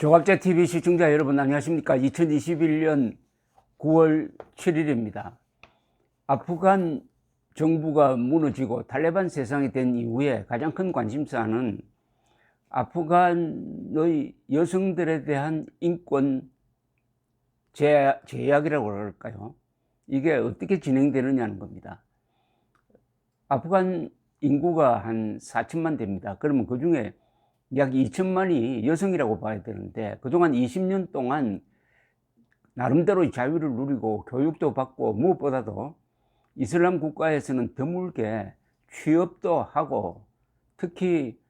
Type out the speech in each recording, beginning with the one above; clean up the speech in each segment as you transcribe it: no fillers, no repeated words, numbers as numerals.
조갑자 TV 시청자 여러분 안녕하십니까? 2021년 9월 7일입니다. 아프간 정부가 무너지고 탈레반 세상이 된 이후에 가장 큰 관심사는 아프간의 여성들에 대한 인권 제약이라고 그럴까요? 이게 어떻게 진행되느냐는 겁니다. 아프간 인구가 한 4천만 됩니다. 그러면 그 중에 약 2천만이 여성이라고 봐야 되는데, 그동안 20년 동안 나름대로의 자유를 누리고 교육도 받고 무엇보다도 이슬람 국가에서는 드물게 취업도 하고, 특히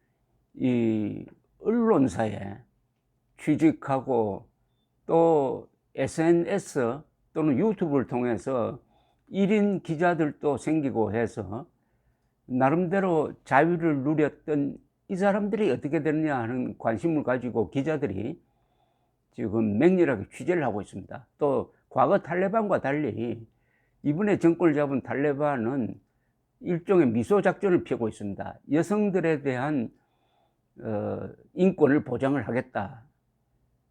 이 언론사에 취직하고 또 SNS 또는 유튜브를 통해서 1인 기자들도 생기고 해서 나름대로 자유를 누렸던 이 사람들이 어떻게 되느냐 하는 관심을 가지고 기자들이 지금 맹렬하게 취재를 하고 있습니다. 또 과거 탈레반과 달리 이번에 정권을 잡은 탈레반은 일종의 미소 작전을 펴고 있습니다. 여성들에 대한 인권을 보장을 하겠다.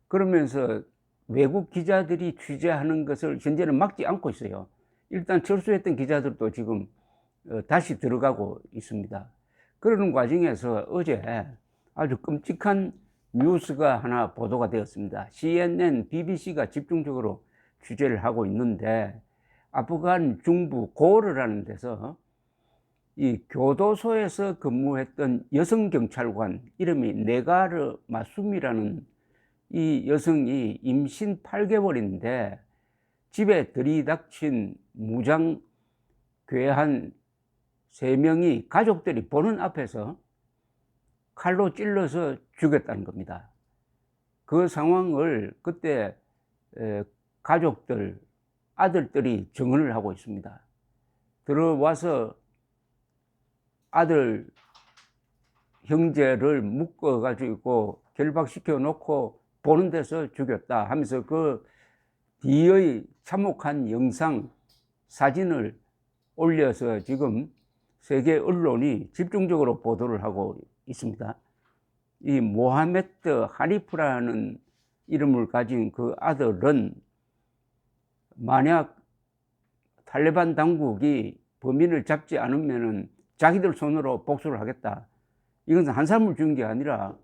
그러면서 외국 기자들이 취재하는 것을 현재는 막지 않고 있어요. 일단 철수했던 기자들도 지금 다시 들어가고 있습니다. 그러는 과정에서 어제 아주 끔찍한 뉴스가 하나 보도가 되었습니다. CNN, BBC가 집중적으로 취재를 하고 있는데, 아프간 중부 고르라는 데서 이 교도소에서 근무했던 여성 경찰관, 이름이 네가르 마숨이라는 이 여성이 임신 8개월인데 집에 들이닥친 무장 괴한 3명이 가족들이 보는 앞에서 칼로 찔러서 죽였다는 겁니다. 그 상황을 그때 가족들, 아들들이 증언을 하고 있습니다. 들어와서 아들, 형제를 묶어가지고 결박시켜 놓고 보는 데서 죽였다 하면서 그 뒤의 참혹한 영상, 사진을 올려서 지금 세계 언론이 집중적으로 보도를 하고 있습니다. 이 모하메드 하니프라는 이름을 가진 그 아들은 만약 탈레반 당국이 범인을 잡지 않으면 자기들 손으로 복수를 하겠다. 이건 한 사람을 죽인 게 아니라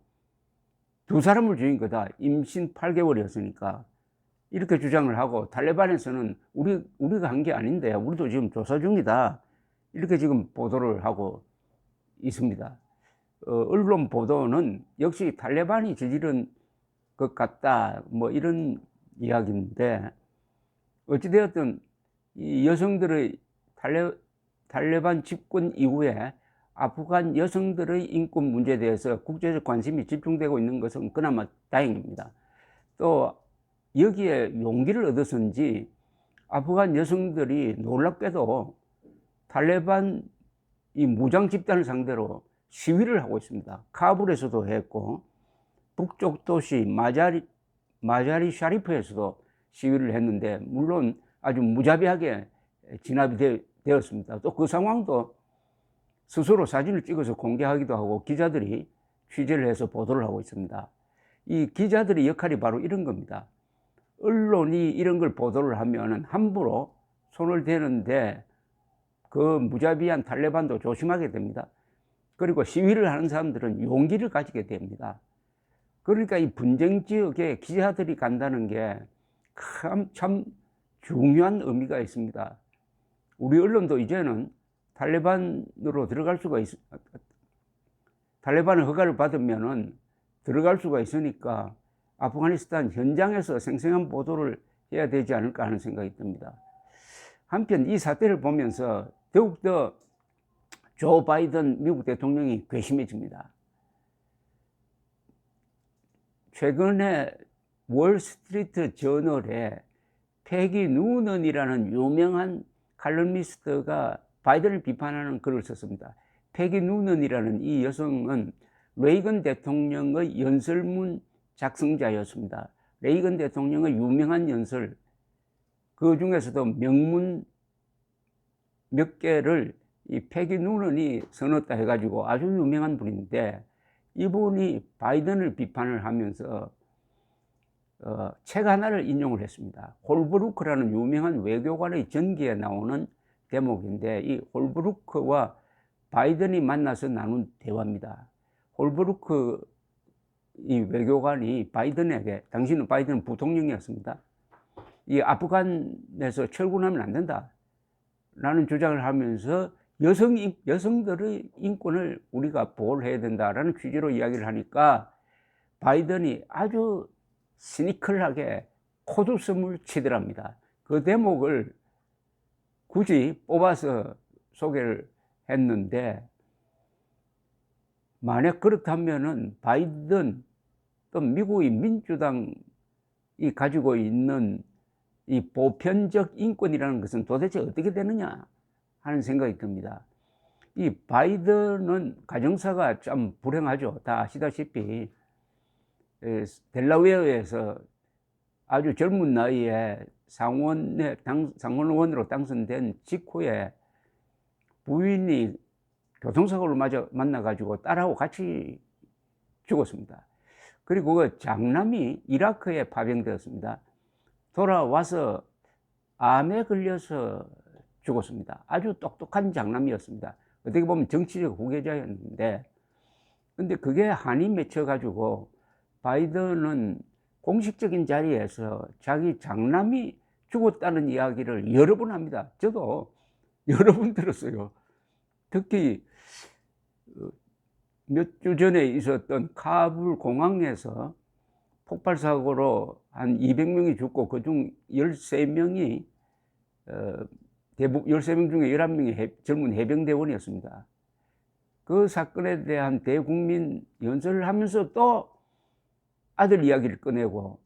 2사람을 죽인 거다. 임신 8개월이었으니까. 이렇게 주장을 하고, 탈레반에서는 우리가 한 게 아닌데 우리도 지금 조사 중이다. 이렇게 지금 보도를 하고 있습니다. 언론 보도는 역시 탈레반이 저지른 것 같다, 뭐 이런 이야기인데, 어찌되었든 이 여성들의 탈레반 집권 이후에 아프간 여성들의 인권 문제에 대해서 국제적 관심이 집중되고 있는 것은 그나마 다행입니다. 또 여기에 용기를 얻어서인지 아프간 여성들이 놀랍게도 탈레반 이 무장 집단을 상대로 시위를 하고 있습니다. 카불에서도 했고, 북쪽 도시 마자리 샤리프에서도 시위를 했는데, 물론 아주 무자비하게 진압이 되었습니다. 또 그 상황도 스스로 사진을 찍어서 공개하기도 하고 기자들이 취재를 해서 보도를 하고 있습니다. 이 기자들의 역할이 바로 이런 겁니다. 언론이 이런 걸 보도를 하면 함부로 손을 대는데 그 무자비한 탈레반도 조심하게 됩니다. 그리고 시위를 하는 사람들은 용기를 가지게 됩니다. 그러니까 이 분쟁 지역에 기자들이 간다는 게 참 중요한 의미가 있습니다. 우리 언론도 이제는 탈레반으로 들어갈 수가 탈레반의 허가를 받으면은 들어갈 수가 있으니까 아프가니스탄 현장에서 생생한 보도를 해야 되지 않을까 하는 생각이 듭니다. 한편 이 사태를 보면서 더욱더 조 바이든 미국 대통령이 괘씸해집니다. 최근에 월스트리트 저널에 패기 누넌이라는 유명한 칼럼니스트가 바이든을 비판하는 글을 썼습니다. 패기 누넌이라는 이 여성은 레이건 대통령의 연설문 작성자였습니다. 레이건 대통령의 유명한 연설, 그 중에서도 명문 몇 개를 이 패기 누넌이 써놨다 해가지고 아주 유명한 분인데, 이분이 바이든을 비판을 하면서 책 하나를 인용을 했습니다. 홀브루크라는 유명한 외교관의 전기에 나오는 대목인데, 이 홀브루크와 바이든이 만나서 나눈 대화입니다. 홀브루크 이 외교관이 바이든에게, 당시는 바이든 부통령이었습니다. 이 아프간에서 철군하면 안 된다 라는 주장을 하면서 여성들의 인권을 우리가 보호를 해야 된다라는 취지로 이야기를 하니까 바이든이 아주 시니컬하게 코웃음을 치더랍니다. 그 대목을 굳이 뽑아서 소개를 했는데, 만약 그렇다면은 바이든 또 미국의 민주당이 가지고 있는 이 보편적 인권이라는 것은 도대체 어떻게 되느냐 하는 생각이 듭니다. 이 바이든은 가정사가 참 불행하죠. 다 아시다시피 델라웨어에서 아주 젊은 나이에 상원의원으로 당선된 직후에 부인이 교통사고를 만나가지고 딸하고 같이 죽었습니다. 그리고 그 장남이 이라크에 파병되었습니다. 돌아와서 암에 걸려서 죽었습니다. 아주 똑똑한 장남이었습니다. 어떻게 보면 정치적 후계자였는데, 근데 그게 한이 맺혀가지고 바이든은 공식적인 자리에서 자기 장남이 죽었다는 이야기를 여러 번 합니다. 저도 여러 번 들었어요. 특히 몇 주 전에 있었던 카불 공항에서 폭발 사고로 한 200명이 죽고 그중 13명이 대부분 13명 중에 11명이 젊은 해병대원이었습니다. 그 사건에 대한 대국민 연설을 하면서 또 아들 이야기를 꺼내고,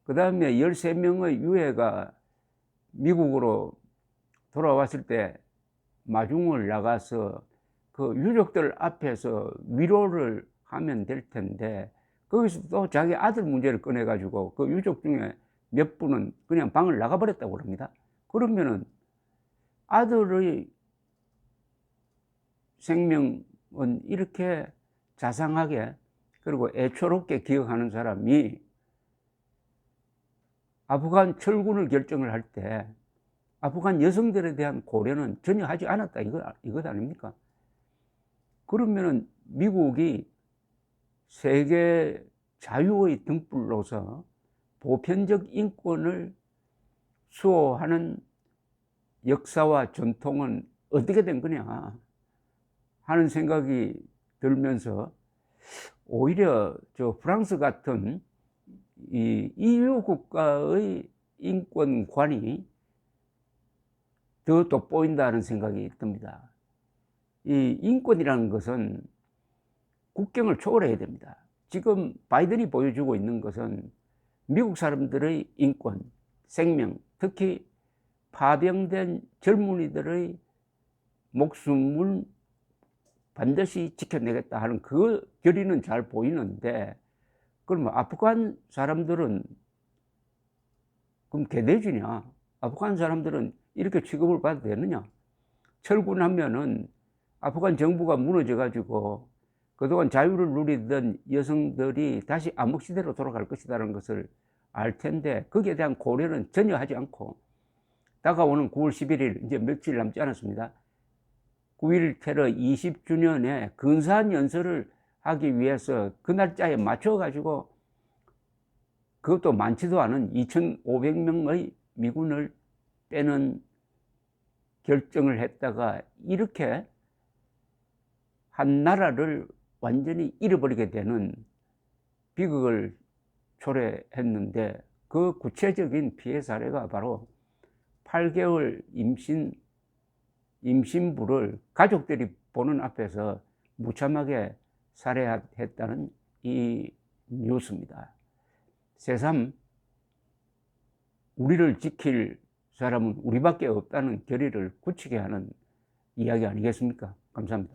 그 다음에 13명의 유해가 미국으로 돌아왔을 때 마중을 나가서 그 유족들 앞에서 위로를 하면 될 텐데, 거기서 또 자기 아들 문제를 꺼내가지고 그 유족 중에 몇 분은 그냥 방을 나가버렸다고 합니다. 그러면은 아들의 생명은 이렇게 자상하게 그리고 애초롭게 기억하는 사람이 아프간 철군을 결정을 할 때 아프간 여성들에 대한 고려는 전혀 하지 않았다, 이것 아닙니까? 그러면은 미국이 세계 자유의 등불로서 보편적 인권을 수호하는 역사와 전통은 어떻게 된 거냐 하는 생각이 들면서, 오히려 저 프랑스 같은 이 EU 국가의 인권관이 더 돋보인다는 생각이 듭니다. 이 인권이라는 것은 국경을 초월해야 됩니다. 지금 바이든이 보여주고 있는 것은 미국 사람들의 인권, 생명, 특히 파병된 젊은이들의 목숨을 반드시 지켜내겠다 하는 그 결의는 잘 보이는데, 그러면 아프간 사람들은 그럼 개돼지냐? 아프간 사람들은 이렇게 취급을 받아도 되느냐? 철군하면은 아프간 정부가 무너져가지고 그동안 자유를 누리던 여성들이 다시 암흑시대로 돌아갈 것이라는 것을 알 텐데, 거기에 대한 고려는 전혀 하지 않고 다가오는 9월 11일 이제 며칠 남지 않았습니다. 9.11 테러 20주년에 근사한 연설을 하기 위해서 그 날짜에 맞춰가지고 그것도 많지도 않은 2,500명의 미군을 빼는 결정을 했다가 이렇게 한 나라를 완전히 잃어버리게 되는 비극을 초래했는데, 그 구체적인 피해 사례가 바로 8개월 임신부를 가족들이 보는 앞에서 무참하게 살해했다는 이 뉴스입니다. 새삼 우리를 지킬 사람은 우리밖에 없다는 결의를 굳히게 하는 이야기 아니겠습니까? 감사합니다.